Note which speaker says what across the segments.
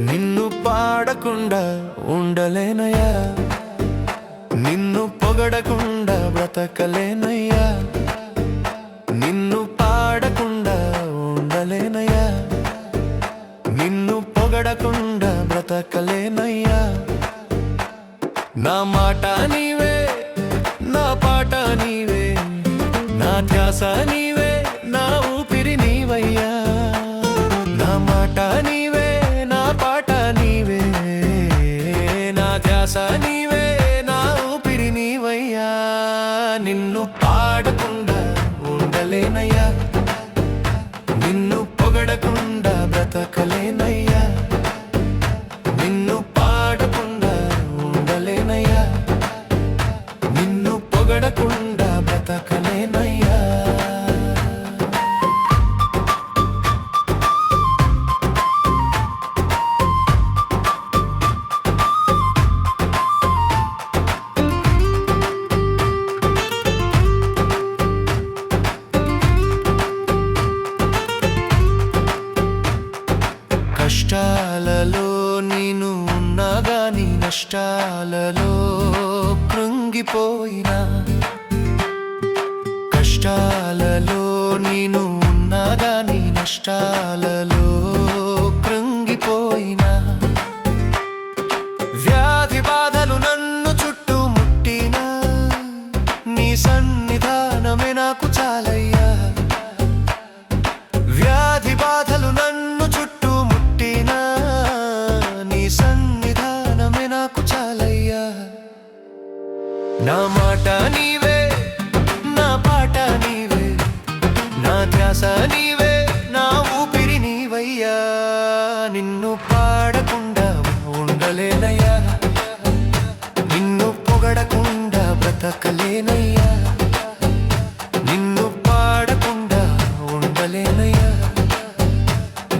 Speaker 1: నిన్ను పాడకుండా ఉండలేనయ్యా, నిన్ను పొగడకుండా బ్రతకలేనయ్యా, నిన్ను పాడకుండా ఉండలేనయ్యా, నిన్ను పొగడకుండా బ్రతకలేనయ్యా. నా మాట నీవే, నా పాట నీవే, నా ధ్యాస నీవే, నా ఊపిరి నీవయ్యా. నా మాట నీవే, నా పాట నీవే, నా ధ్యాస నీవే, నా ఊపిరి నీవయ్యా. నిన్ను పాడకుండా ఉండలేనయ్యా, నిన్ను పొగడకుండా బ్రతకలేనయ్యా, నిన్ను పాడకుండా ఉండలేనయ్యా, నిన్ను పొగడకుండా బ్రతకలేనయ్యా. కష్టాలలో నేను ఉన్నా గాని నష్టాలలో కృంగిపోయినా, కష్టాలలో నేను ఉన్నా గాని నష్టాలలో కృంగిపోయినా, వ్యాధి బాధలు నన్ను చుట్టుముట్టినా, నీ సన్నిధానమే నాకు చాలయ్యా. వ్యాధి బాధలు నన్ను చుట్టుముట్టినా, నీ సన్నిధానమే నాకు చాలయ్యా. నా మాట నీవే, నా పాట నీవే, నా ధ్యాస నీవే, నా ఊపిరి నీవయ్యా. నిన్ను పాడకుండా ఉండలేనయ్యా, నిన్ను పొగడకుండా బ్రతకలేనయ్యా, నిన్ను పాడకుండా ఉండలేనయ్యా,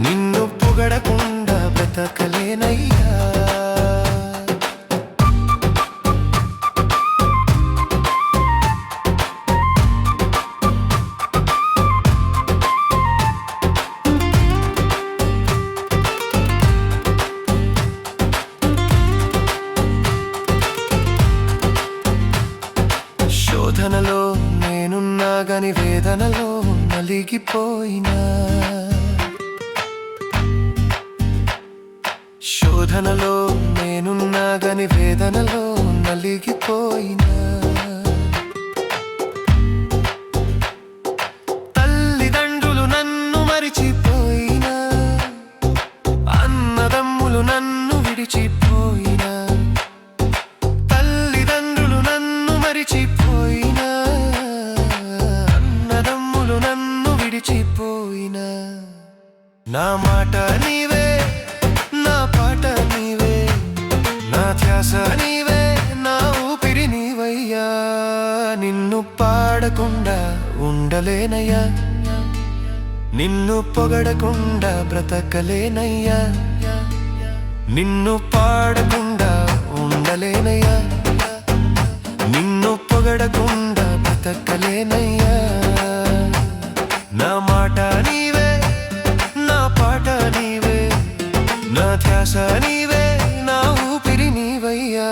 Speaker 1: నిన్ను పొగడకుండా బ్రతకలేనయ్యా. శోధనలో నేనున్నా గాని వేదనలో నలిగిపోయినా, శోధనలో నేనున్నా గాని వేదనలో నలిగిపోయినా, తల్లిదండ్రులు నన్ను మరిచిపోయినా, అన్నదమ్ములు నన్ను విడిచిపోయినా, తల్లిదండ్రులు నన్ను మరిచిపోయినా, అన్నదమ్ములు నన్ను విడిచిపోయినా, నా మాట నీవే, నా పాట నీవే, నా ధ్యాస నీవే, నా ఊపిరి నీవయ్యా. నిన్ను పాడకుండా ఉండలేనయ్యా, నిన్ను పొగడకుండా బ్రతకలేనయ్యా, నిన్ను పాడకుండా ఉండలేనయ్యా, నిన్ను పొగడకుండా బ్రతకలేనయ్యా. నా మాట నీవే, నా పాట నీవే, నా ధ్యాస నీవే, నా ఊపిరి నీవయ్యా.